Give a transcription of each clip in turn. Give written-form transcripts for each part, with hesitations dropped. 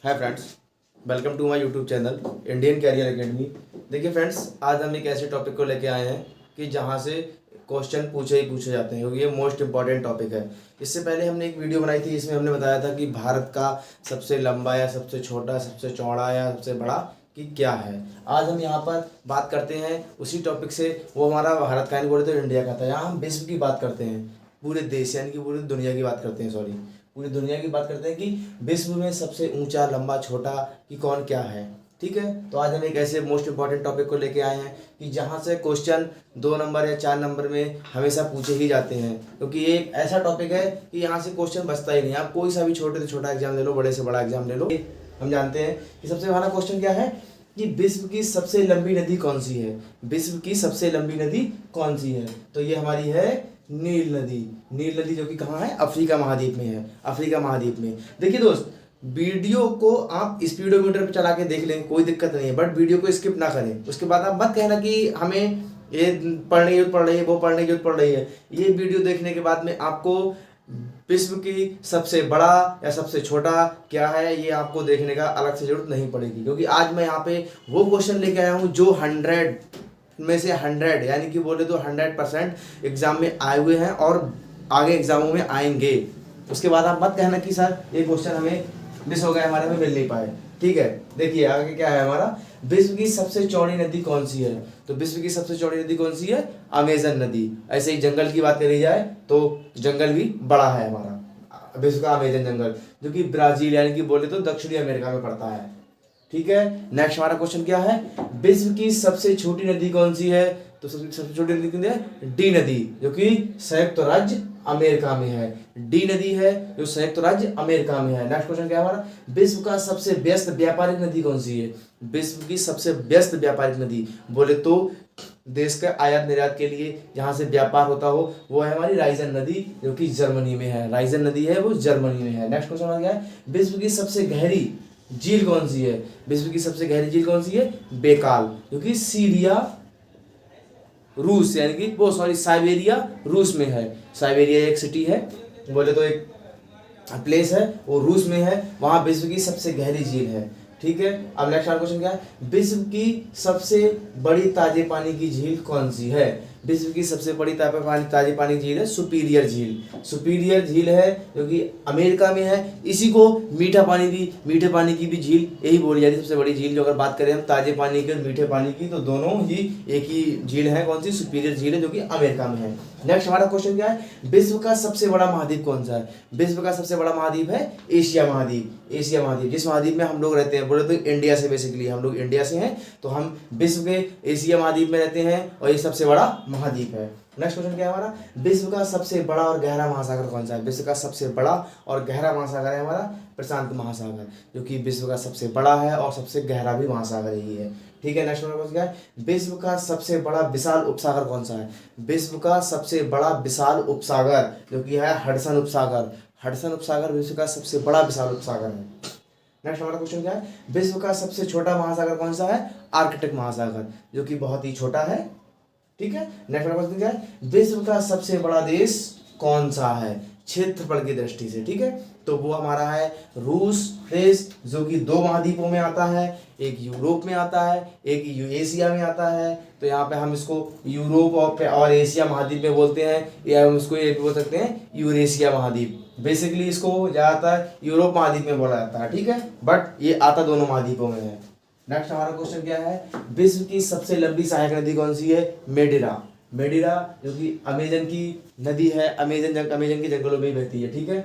Hi friends, welcome to my YouTube channel Indian Career Academy. देखिए friends, आज हम एक ऐसे टॉपिक को लेके आए हैं कि जहां से क्वेश्चन पूछे ही पूछे जाते हैं, क्योंकि ये मोस्ट इंपॉर्टेंट टॉपिक है। इससे पहले हमने एक वीडियो बनाई थी, इसमें हमने बताया था कि भारत का सबसे लंबा या सबसे छोटा, सबसे चौड़ा या सबसे बड़ा कि क्या है। आज हम यहाँ पर बात करते हैं उसी टॉपिक से। वो हमारा भारत का नहीं बोले तो इंडिया का था। यहाँ हम विश्व की बात करते हैं, पूरे देश यानी कि पूरी दुनिया की बात करते हैं, सॉरी पूरी दुनिया की बात करते हैं कि विश्व में सबसे ऊंचा, लंबा, छोटा कि कौन क्या है। ठीक है, तो आज हम एक ऐसे मोस्ट इंपॉर्टेंट टॉपिक को लेके आए हैं कि जहां से क्वेश्चन 2 नंबर या 4 नंबर में हमेशा पूछे ही जाते हैं, क्योंकि ये एक ऐसा टॉपिक है कि यहाँ से क्वेश्चन बचता ही नहीं। आप कोई सा भी छोटे से छोटा एग्जाम ले लो, बड़े से बड़ा एग्जाम ले लो, हम जानते हैं कि सबसे पहला क्वेश्चन क्या है कि विश्व की सबसे लंबी नदी कौन सी है। विश्व की सबसे लंबी नदी कौन सी है? तो ये हमारी है नील नदी। नील नदी जो कि कहाँ है? अफ्रीका महाद्वीप में है। अफ्रीका महाद्वीप में। देखिए दोस्त, वीडियो को आप स्पीडोमीटर पे चला के देख लें, कोई दिक्कत नहीं है, बट वीडियो को स्किप ना करें। उसके बाद आप मत कहना कि हमें ये पढ़ने की जरूरत पड़ रही है, वो पढ़ने की जरूरत पड़ रही है। ये वीडियो देखने के बाद में आपको विश्व की सबसे बड़ा या सबसे छोटा क्या है ये आपको देखने का अलग से जरूरत नहीं पड़ेगी, क्योंकि आज मैं यहाँ पे वो क्वेश्चन लेके आया हूँ जो 100 में से 100 यानी कि बोले तो 100% एग्जाम में आए हुए हैं और आगे एग्जामों में आएंगे। उसके बाद आप मत कहना कि सर ये क्वेश्चन हमें मिस हो गया, हमारे में मिल नहीं पाए। ठीक है, देखिए आगे क्या है हमारा। विश्व की सबसे चौड़ी नदी कौन सी है? तो विश्व की सबसे चौड़ी नदी कौन सी है? अमेजन नदी। ऐसे ही जंगल की बात करी जाए तो जंगल भी बड़ा है हमारा, विश्व का अमेजन जंगल, जो कि ब्राजील यानी कि बोले तो दक्षिणी अमेरिका में पड़ता है। ठीक है, नेक्स्ट हमारा क्वेश्चन क्या है? विश्व की सबसे छोटी नदी कौन सी है? तो सबसे छोटी नदी कौन है? डी नदी, जो कि संयुक्त राज्य अमेरिका में है। डी नदी है जो संयुक्त राज्य अमेरिका में है। नेक्स्ट क्वेश्चन क्या है हमारा? विश्व का सबसे व्यस्त व्यापारिक नदी कौन सी है? विश्व की सबसे व्यस्त व्यापारिक नदी बोले तो देश का आयात निर्यात के लिए जहां से व्यापार होता हो वो है हमारी राइजन नदी, जो कि जर्मनी में है। राइजन नदी है वो जर्मनी में है। नेक्स्ट क्वेश्चन आ गया है, विश्व की सबसे गहरी झील कौन सी है? विश्व की सबसे गहरी झील कौन सी है? बेकाल, क्योंकि सीरिया रूस यानी कि वो सॉरी साइबेरिया रूस में है। साइबेरिया एक सिटी है, बोले तो एक प्लेस है, वो रूस में है। वहां विश्व की सबसे गहरी झील है। ठीक है, अब नेक्स्ट क्वेश्चन क्या है? विश्व की सबसे बड़ी ताजे पानी की झील कौन सी है? विश्व की सबसे बड़ी ताजे पानी की झील है सुपीरियर झील। सुपीरियर झील है जो कि अमेरिका में है। इसी को मीठे पानी की भी झील यही बोली जाती है, सबसे बड़ी झील। जो अगर बात करें हम ताजे पानी की और मीठे पानी की, तो दोनों ही एक ही झील है। कौन सी? सुपीरियर झील है, जो कि अमेरिका में है। नेक्स्ट हमारा क्वेश्चन क्या है? विश्व का सबसे बड़ा महाद्वीप कौन सा है? विश्व का सबसे बड़ा महाद्वीप है एशिया महाद्वीप। एशिया महाद्वीप, जिस महाद्वीप में हम लोग रहते हैं, बोले तो इंडिया से, बेसिकली हम लोग इंडिया से हैं, तो हम विश्व के एशिया महाद्वीप में रहते हैं और ये सबसे बड़ा महाद्वीप है। नेक्स्ट क्वेश्चन क्या है हमारा? विश्व का सबसे बड़ा और गहरा महासागर कौन सा है? विश्व का सबसे बड़ा और गहरा महासागर है हमारा प्रशांत महासागर, जो कि विश्व का सबसे बड़ा है और सबसे गहरा भी महासागर ही है। ठीक है, नेक्स्ट क्वेश्चन क्या है? विश्व का सबसे बड़ा विशाल उपसागर कौन सा है? विश्व का सबसे बड़ा विशाल उपसागर जो कि है हडसन उपसागर। हडसन उपसागर विश्व का सबसे बड़ा विशाल उपसागर है। नेक्स्ट हमारा क्वेश्चन क्या है? विश्व का सबसे छोटा महासागर कौन सा है? आर्कटिक महासागर, जो कि बहुत ही छोटा है। ठीक है, नेक्स्ट क्वेश्चन क्या है? विश्व का सबसे बड़ा देश कौन सा है क्षेत्रफल की दृष्टि से? ठीक है, तो वो हमारा है रूस देश, जो कि 2 महाद्वीपों में आता है। एक यूरोप में आता है, एक एशिया में आता है। तो यहाँ पे हम इसको यूरोप और एशिया महाद्वीप में बोलते हैं, या हम इसको ये भी बोल सकते हैं यूरेशिया महाद्वीप। बेसिकली इसको ज़्यादातर यूरोप महाद्वीप में बोला जाता है। ठीक है, बट ये आता दोनों महाद्वीपों में है। नेक्स्ट हमारा क्वेश्चन क्या है? विश्व की सबसे लंबी सहायक नदी कौन सी है? मेडिरा। मेडिरा जो कि अमेजन की नदी है, अमेजन के जंगलों में ही बहती है। ठीक है,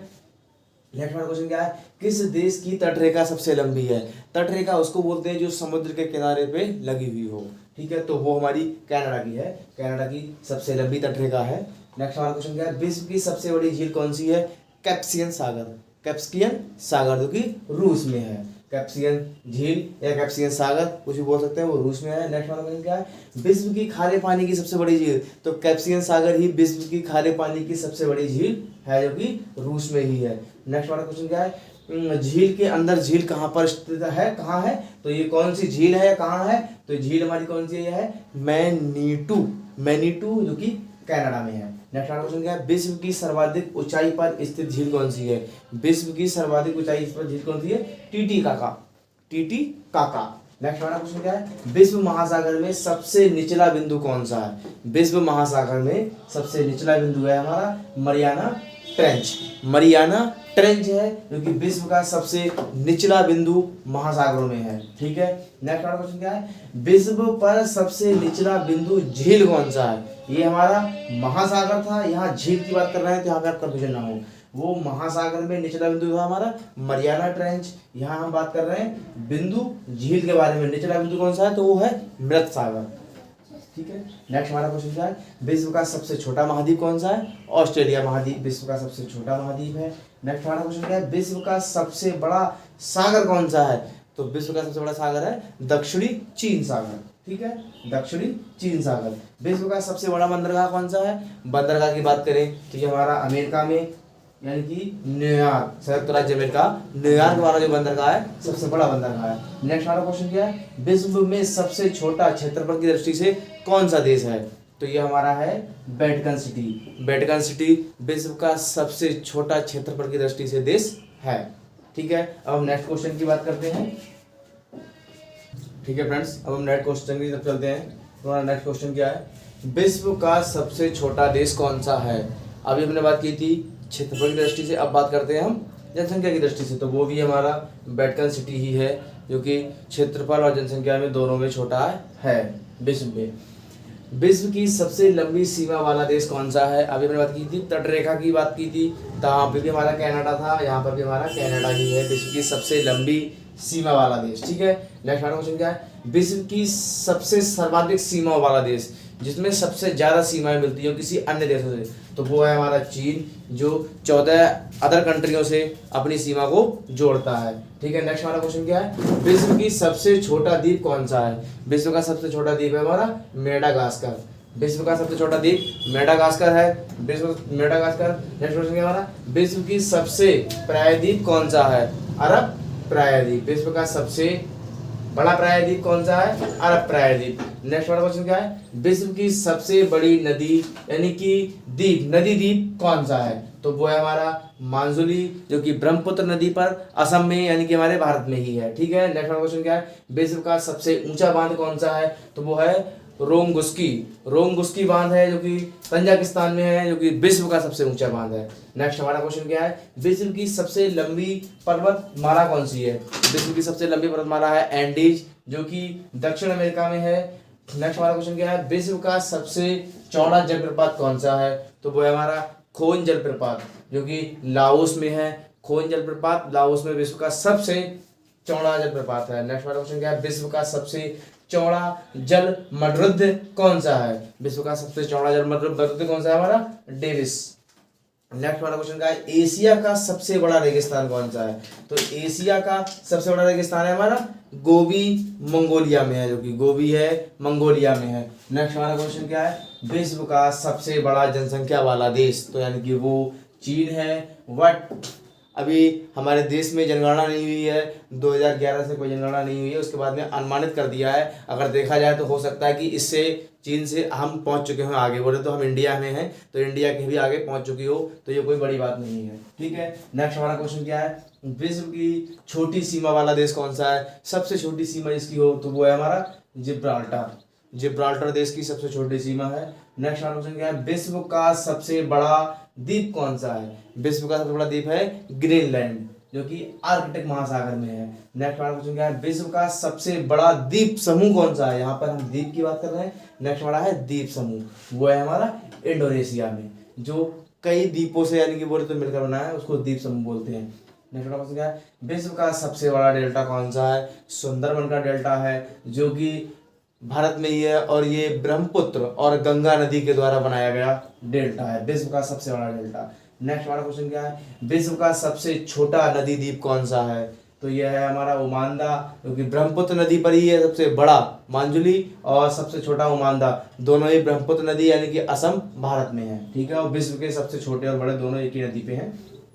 नेक्स्ट हमारा क्वेश्चन क्या है? किस देश की तटरेखा सबसे लंबी है? तटरेखा उसको बोलते हैं जो समुद्र के किनारे पे लगी हुई हो। ठीक है, तो वो हमारी कनाडा की है। कनाडा की सबसे लंबी तटरेखा है। नेक्स्ट हमारा क्वेश्चन क्या है? विश्व की सबसे बड़ी झील कौन सी है? कैस्पियन सागर। कैस्पियन सागर जो कि रूस में है। कैस्पियन झील या कैस्पियन सागर कुछ भी बोल सकते हैं, वो रूस में है। नेक्स्ट वाला क्वेश्चन क्या है? विश्व की खारे पानी की सबसे बड़ी झील। तो कैस्पियन सागर ही विश्व की खारे पानी की सबसे बड़ी झील है, जो कि रूस में ही है। नेक्स्ट वाला क्वेश्चन क्या है? झील के अंदर झील कहाँ पर स्थित है, कहाँ है? तो ये कौन सी झील है, कहाँ है? तो झील हमारी कौन सी है? मैनीटू। मैनीटू जो कि कनाडा में है। नेक्स्ट हमारा क्वेश्चन क्या है, विश्व की सर्वाधिक ऊंचाई पर स्थित झील कौन सी है? विश्व की सर्वाधिक ऊंचाई पर झील कौन सी है? Titicaca, Titicaca. नेक्स्ट हमारा क्वेश्चन क्या है, विश्व महासागर में सबसे निचला बिंदु कौन सा है? विश्व महासागर में सबसे निचला बिंदु है हमारा मरियाना ट्रेंच। मरियाना ट्रेंच है जो कि विश्व का सबसे निचला बिंदु महासागरों में है। ठीक है, नेक्स्ट हमारा क्वेश्चन क्या है, विश्व पर सबसे निचला बिंदु झील कौन सा है? ये हमारा महासागर था, यहाँ झील की बात कर रहे हैं तो यहाँ पे आप कंफ्यूजन ना हो। वो महासागर में निचला बिंदु था हमारा मरियाना ट्रेंच। यहाँ हम बात कर रहे हैं बिंदु झील के बारे में। निचला बिंदु कौन सा है? तो वो है मृत सागर। ठीक है, नेक्स्ट हमारा क्वेश्चन क्या है, विश्व का सबसे छोटा महाद्वीप कौन सा है? ऑस्ट्रेलिया महाद्वीप विश्व का सबसे छोटा महाद्वीप है। नेक्स्ट हमारा क्वेश्चन क्या है, विश्व का सबसे बड़ा सागर कौन सा है? तो विश्व का सबसे बड़ा सागर है दक्षिणी चीन सागर। ठीक है, दक्षिणी चीन सागर। विश्व का सबसे बड़ा बंदरगाह कौन सा है? बंदरगाह की बात करें तो ये हमारा अमेरिका में यानी कि न्यूयॉर्क, संयुक्त राज्य अमेरिका न्यूयॉर्क वाला जो बंदरगाह है सबसे बड़ा बंदरगाह है। नेक्स्ट हमारा क्वेश्चन क्या है, विश्व में सबसे छोटा क्षेत्रफल की दृष्टि से कौन सा देश है? तो ये हमारा है वेटिकन सिटी। वेटिकन सिटी विश्व का सबसे छोटा क्षेत्रफल की दृष्टि से देश है। ठीक है, अब हम नेक्स्ट क्वेश्चन की बात करते हैं। ठीक है फ्रेंड्स, अब हम नेक्स्ट क्वेश्चन की तरफ चलते हैं। हमारा नेक्स्ट क्वेश्चन क्या है, विश्व का सबसे छोटा देश कौन सा है? अभी हमने बात की थी क्षेत्रफल की दृष्टि से, अब बात करते हैं हम जनसंख्या की दृष्टि से। तो वो भी हमारा वेटिकन सिटी ही है जो कि क्षेत्रफल और जनसंख्या में दोनों में छोटा है विश्व में। विश्व की सबसे लंबी सीमा वाला देश कौन सा है? अभी हमने बात की थी तटरेखा की बात की थी, तो यहाँ पे भी हमारा कनाडा था, यहाँ पर भी हमारा कनाडा ही है विश्व की सबसे लंबी सीमा वाला देश। ठीक है, नेक्स्ट हमारा क्वेश्चन क्या है, विश्व की सबसे सर्वाधिक सीमा वाला देश जिसमें सबसे ज्यादा सीमाएं मिलती है किसी अन्य देशों से, तो वो है हमारा चीन जो 14 अदर कंट्रियों से अपनी सीमा को जोड़ता है। ठीक है, नेक्स्ट हमारा क्वेश्चन क्या है, विश्व की सबसे छोटा द्वीप कौन सा है? विश्व का सबसे छोटा द्वीप है हमारा मेडागास्कर। विश्व का सबसे छोटा द्वीप मेडागास्कर है, विश्व मेडागास्कर। नेक्स्ट क्वेश्चन क्या हमारा, विश्व की सबसे प्रायद्वीप कौन सा है? अरब प्रायद्वीप। विश्व का सबसे बड़ा प्रायद्वीप कौन सा है? अरब प्रायद्वीप। नेक्स्ट वाला क्वेश्चन क्या है, विश्व की सबसे बड़ी नदी यानी कि द्वीप, नदी द्वीप कौन सा है? तो वो है हमारा मानजुली जो कि ब्रह्मपुत्र नदी पर असम में यानी कि हमारे भारत में ही है। ठीक है, नेक्स्ट वाला क्वेश्चन क्या है, विश्व का सबसे ऊंचा बांध कौन सा है? तो वो है रोंगुस्की। रोंगुस्की बांध है जो कि तंजाकिस्तान में है, जो कि विश्व का सबसे ऊंचा बांध है। नेक्स्ट हमारा क्वेश्चन क्या है, विश्व की सबसे लंबी पर्वतमाला कौन सी है? विश्व की सबसे लंबी पर्वतमाला है एंडीज जो कि दक्षिण अमेरिका में है। नेक्स्ट हमारा क्वेश्चन क्या है, विश्व का सबसे चौड़ा जलप्रपात कौन सा है? तो वो है हमारा खोन जलप्रपात जो कि लाओस में है। खोन जलप्रपात लाओस में विश्व का सबसे चौड़ा जलप्रपात है। नेक्स्ट हमारा क्वेश्चन क्या है, विश्व का सबसे चौड़ा जल मरुद्ध कौन सा है? विश्व का सबसे चौड़ा जल मरुद्ध कौन सा है? हमारा डेविस। नेक्स्ट हमारा क्वेश्चन क्या है, एशिया का सबसे बड़ा रेगिस्तान कौन सा है? तो एशिया का सबसे बड़ा रेगिस्तान है हमारा गोबी मंगोलिया में है, जो कि गोबी है मंगोलिया में है। नेक्स्ट हमारा क्वेश्चन क्या है, विश्व का सबसे बड़ा जनसंख्या वाला देश, तो यानी कि वो चीन है। बट अभी हमारे देश में जनगणना नहीं हुई है, 2011 से कोई जनगणना नहीं हुई है, उसके बाद में अनुमानित कर दिया है। अगर देखा जाए तो हो सकता है कि इससे चीन से हम पहुंच चुके हों आगे, बोले तो हम इंडिया में हैं तो इंडिया के भी आगे पहुंच चुकी हो, तो ये कोई बड़ी बात नहीं है। ठीक है, नेक्स्ट हमारा क्वेश्चन क्या है, विश्व की छोटी सीमा वाला देश कौन सा है? सबसे छोटी सीमा जिसकी हो तो वो है हमारा जिब्राल्टर। जिब्राल्टर देश की सबसे छोटी सीमा है। नेक्स्ट हमारा क्वेश्चन क्या है, विश्व का सबसे बड़ा द्वीप कौन सा है? विश्व का सबसे बड़ा द्वीप है ग्रीनलैंड जो कि आर्कटिक महासागर में है। नेक्स्ट हमारा क्वेश्चन क्या है, विश्व का सबसे बड़ा द्वीप समूह कौन सा है? यहाँ पर हम द्वीप की बात कर रहे हैं। नेक्स्ट हमारा है द्वीप समूह, वो है हमारा इंडोनेशिया में, जो कई द्वीपों से यानी कि बोले तो मिलकर बना है, उसको द्वीप समूह बोलते हैं। नेक्स्ट क्वेश्चन क्या है, विश्व का सबसे बड़ा डेल्टा कौन सा है? सुंदरबन का डेल्टा है जो कि भारत में ही है, और ये ब्रह्मपुत्र और गंगा नदी के द्वारा बनाया गया डेल्टा है, विश्व का सबसे बड़ा डेल्टा। नेक्स्ट हमारा क्वेश्चन क्या है, विश्व का सबसे छोटा नदी द्वीप कौन सा है? तो यह है हमारा उमांदा, क्योंकि ब्रह्मपुत्र नदी पर ही है सबसे बड़ा मांजुली और सबसे छोटा उमांदा, दोनों ही ब्रह्मपुत्र नदी यानी कि असम भारत में है। ठीक है, और विश्व के सबसे छोटे और बड़े दोनों एक ही नदी पे हैं।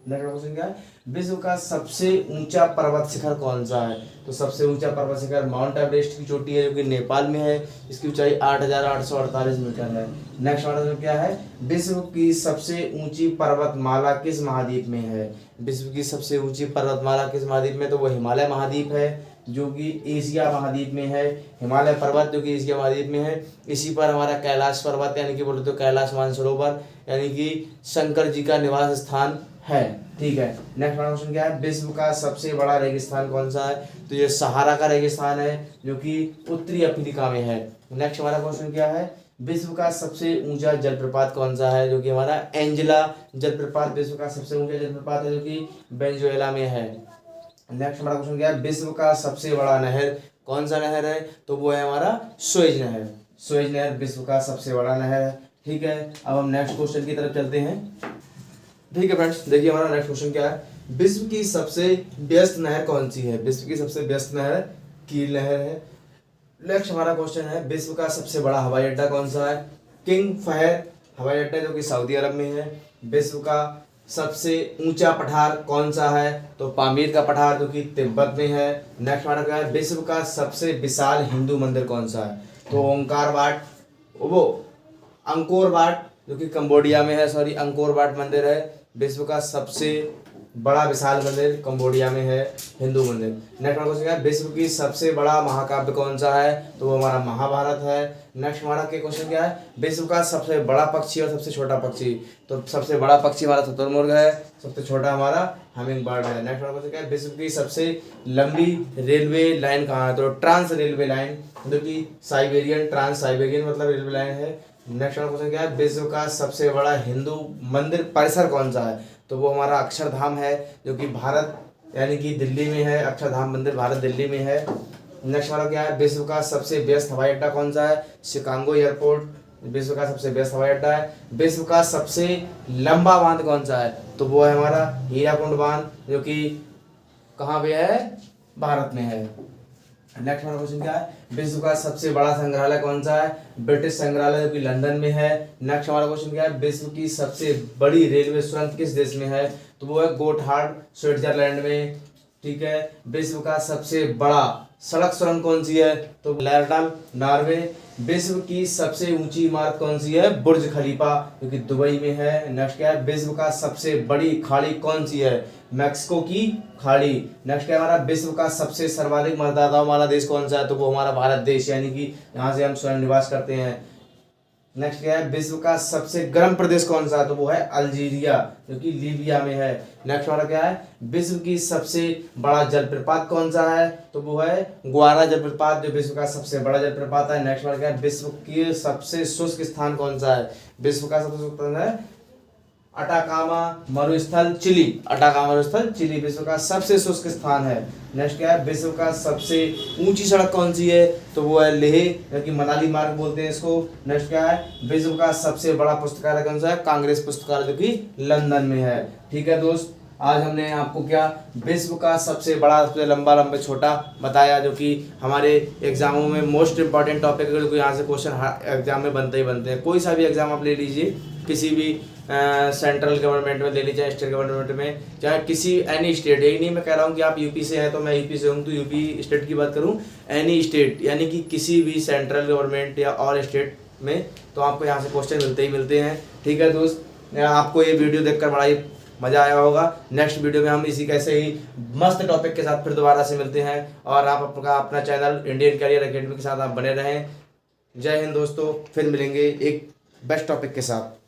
नेक्स्ट क्वेश्चन क्या है, विश्व का सबसे ऊंचा पर्वत शिखर कौन सा है? तो सबसे ऊंचा पर्वत शिखर माउंट एवरेस्ट की चोटी है जो कि नेपाल में है, इसकी ऊंचाई 8,848 मीटर है। नेक्स्ट क्वेश्चन क्या है, विश्व की सबसे ऊंची पर्वतमाला किस महाद्वीप में है? विश्व की सबसे ऊंची पर्वतमाला किस महाद्वीप में? तो वो हिमालय महाद्वीप है जो कि एशिया महाद्वीप में है। हिमालय पर्वत जो कि एशिया महाद्वीप में है। इसी पर हमारा कैलाश पर्वत यानी कि बोले तो कैलाश मानसरोवर यानी कि शंकर जी का निवास स्थान है। ठीक है, नेक्स्ट क्वेश्चन क्या है, विश्व का सबसे बड़ा रेगिस्तान कौन सा है? तो ये सहारा का रेगिस्तान है जो कि उत्तरी अफ्रीका में है। नेक्स्ट हमारा क्वेश्चन क्या है, विश्व का सबसे ऊंचा जलप्रपात कौन सा है? जो कि हमारा एंजेला जलप्रपात विश्व का सबसे ऊंचा जलप्रपात है जो कि वेनेजुएला में है। नेक्स्ट हमारा क्वेश्चन क्या है, विश्व का सबसे बड़ा नहर कौन सा नहर है? तो वो है हमारा सुएज नहर। सुएज नहर विश्व का सबसे बड़ा नहर है। ठीक है, अब हम नेक्स्ट क्वेश्चन की तरफ चलते हैं। ठीक है फ्रेंड्स, देखिए हमारा नेक्स्ट क्वेश्चन क्या है, विश्व की सबसे व्यस्त नहर कौन सी है? विश्व की सबसे व्यस्त नहर कील नहर है। नेक्स्ट हमारा क्वेश्चन है, विश्व का सबसे बड़ा हवाई अड्डा कौन सा है? किंग फहद हवाई अड्डा जो कि सऊदी अरब में है। विश्व का सबसे ऊंचा पठार कौन सा है? तो पामीर का पठार जो कि तिब्बत में है। नेक्स्ट हमारा क्या है, विश्व का सबसे विशाल हिंदू मंदिर कौन सा है? तो ओंकार वाट वो अंकोर वाट जो कि कंबोडिया में है, सॉरी अंकोर वाट मंदिर है विश्व का सबसे बड़ा विशाल मंदिर, कंबोडिया में है हिंदू मंदिर। नेक्स्ट क्वेश्चन क्या है, विश्व की सबसे बड़ा महाकाव्य कौन सा है? तो वो हमारा महाभारत है। नेक्स्ट हमारा के क्वेश्चन क्या है, विश्व का सबसे बड़ा पक्षी और सबसे छोटा पक्षी? तो सबसे बड़ा पक्षी हमारा शुतुरमुर्ग है, सबसे छोटा हमारा हमिंग बर्ड है। नेक्स्ट क्वेश्चन क्या है, विश्व की सबसे लंबी रेलवे लाइन कहाँ है? तो ट्रांस रेलवे लाइन जो कि साइबेरियन ट्रांस साइबेरियन मतलब रेलवे लाइन है। नेक्स्ट क्वेश्चन क्या है, विश्व का सबसे बड़ा हिंदू मंदिर परिसर कौन सा है? तो वो हमारा अक्षरधाम है जो कि भारत यानी कि दिल्ली में है। अक्षरधाम मंदिर भारत दिल्ली में है। नेक्स्ट हमारा क्या है, विश्व का सबसे व्यस्त हवाई अड्डा कौन सा है? शिकागो एयरपोर्ट विश्व का सबसे व्यस्त हवाई अड्डा है। विश्व का सबसे लंबा बांध कौन सा है? तो वो है हमारा हीराकुंड बांध जो कि कहाँ पे है? भारत में है। नेक्स्ट हमारा क्वेश्चन क्या है, विश्व का सबसे बड़ा संग्रहालय कौन सा है? ब्रिटिश संग्रहालय जो कि लंदन में है। नेक्स्ट हमारा क्वेश्चन क्या है, विश्व की सबसे बड़ी रेलवे सुरंग किस देश में है? तो वो है गोटहार्ड स्विट्जरलैंड में। ठीक है, विश्व का सबसे बड़ा सड़क सुरंग कौन सी है? तो लैरडल नॉर्वे। विश्व की सबसे ऊंची इमारत कौन सी है? बुर्ज खलीफा जो कि दुबई में है। नेक्स्ट क्या है, विश्व का सबसे बड़ी खाड़ी कौन सी है? मैक्सिको की खाड़ी। नेक्स्ट क्या है हमारा, विश्व का सबसे सर्वाधिक मतदाताओं वाला देश कौन सा है? तो वो हमारा भारत देश यानी कि यहाँ से हम स्वयं निवास करते हैं। नेक्स्ट क्या है, विश्व का सबसे गर्म प्रदेश कौन सा है? तो वो है अल्जीरिया जो कि लीबिया में है। नेक्स्ट वाला क्या है, विश्व की सबसे बड़ा जलप्रपात कौन सा है? तो वो है ग्वारा जलप्रपात जो विश्व का सबसे बड़ा जलप्रपात है। नेक्स्ट वाला क्या है, विश्व की सबसे शुष्क स्थान कौन सा है? विश्व का सबसे शुष्क स्थान है अटाकामा मरुस्थल चिली। अटाकामा मरुस्थल चिली विश्व का सबसे शुष्क स्थान है। नेक्स्ट क्या है, विश्व का सबसे ऊंची सड़क कौन सी है? तो वो है लेह जो कि मनाली मार्ग बोलते हैं इसको। नेक्स्ट क्या है, विश्व का सबसे बड़ा पुस्तकालय कौन सा है? कांग्रेस पुस्तकालय जो कि लंदन में है। ठीक है दोस्त, आज हमने आपको क्या विश्व का सबसे बड़ा सबसे लंबा लंबा छोटा बताया जो कि हमारे एग्जामों में मोस्ट इंपॉर्टेंट टॉपिक है, जो यहाँ से क्वेश्चन एग्जाम में बनते ही बनते हैं। कोई सा भी एग्जाम आप ले लीजिए, किसी भी सेंट्रल गवर्नमेंट में ले लीजिए, स्टेट गवर्नमेंट में, चाहे किसी एनी स्टेट, यही नहीं मैं कह रहा हूँ कि आप यूपी से हैं तो मैं यूपी से हूँ तो यूपी स्टेट की बात करूँ, एनी स्टेट यानी कि किसी भी सेंट्रल गवर्नमेंट या और स्टेट में, तो आपको यहाँ से क्वेश्चन मिलते ही मिलते हैं। ठीक है दोस्त, आपको ये वीडियो देखकर बड़ा ही मज़ा आया होगा। नेक्स्ट वीडियो में हम इसी कैसे ही मस्त टॉपिक के साथ फिर दोबारा से मिलते हैं, और आप अपना चैनल इंडियन कैरियर एकेडमी के साथ आप बने रहें। जय हिंद दोस्तों, फिर मिलेंगे एक बेस्ट टॉपिक के साथ।